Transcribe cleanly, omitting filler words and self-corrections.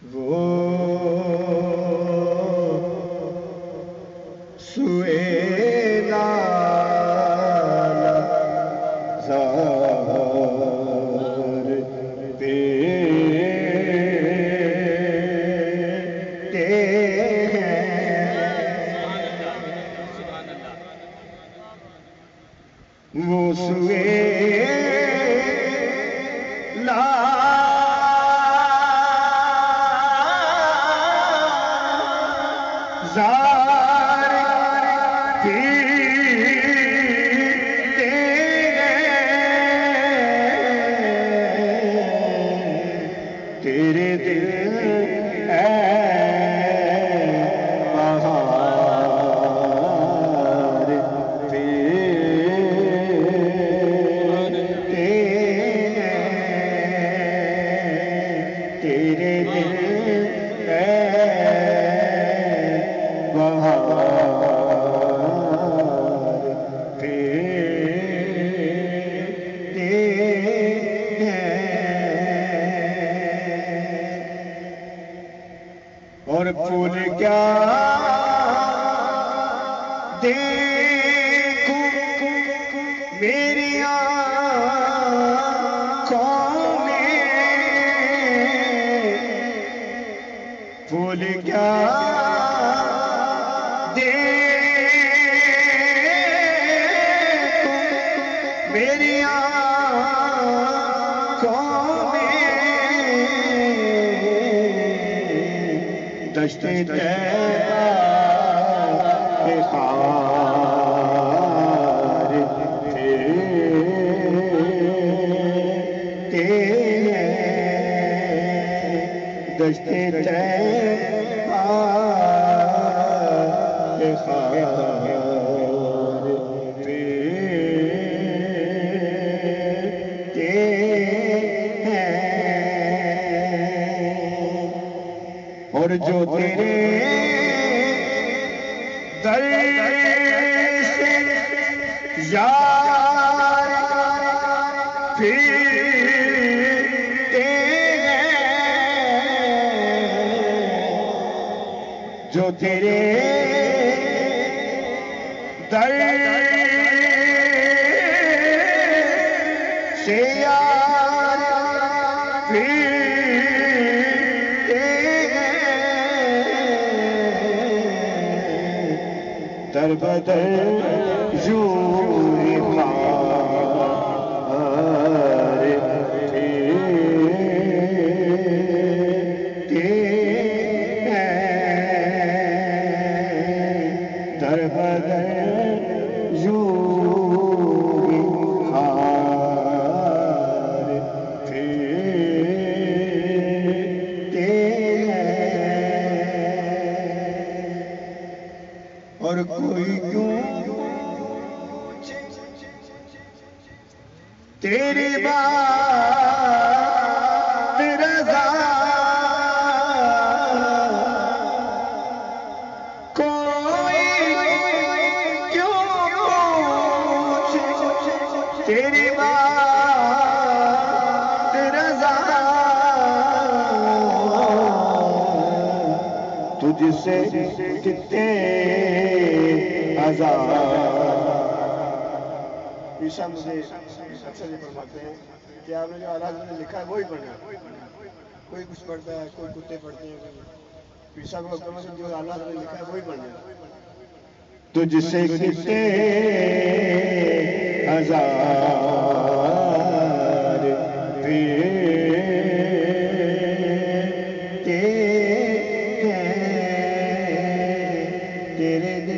وہ سوئے لالا زار پیتے ہیں، وہ سوئے زار پیتے ہیں، تیرے دل اے بہار پیتے ہیں، تیرے دل اے بہار پیتے ہیں، اور پھول کیا دیکھوں میری آنکھوں میں، پھول کیا دیکھوں میری آنکھوں میں، دشت طیبہ کے خار پیتے ہیں، دشت طیبہ کے خار پیتے ہیں، اور جو تیرے در سے یار پھرتے ہیں، جو تیرے در سے یار پھرتے ہیں، در بدر یوں مار پیتے ہیں، در بدر یوں مار پیتے ہیں، اور کوئی کیوں تیری بات رضا، کوئی کیوں پوچھے تیری بات رضا، تجھ سے کتنے ہزار۔ عیسیٰ مجھے اکثر یہ فرماتے ہیں کہ آپ نے جو اعلیٰ حضرت نے لکھا ہے وہی پڑھنا ہے، کوئی کچھ پڑھتا ہے، کوئی کتے پڑھتے ہیں، عیسیٰ کو حکم ہے کہ جو اعلیٰ حضرت نے لکھا ہے وہی پڑھنا ہے، تجھ سے کتنے ہزار پیتے ہیں، تیرے دل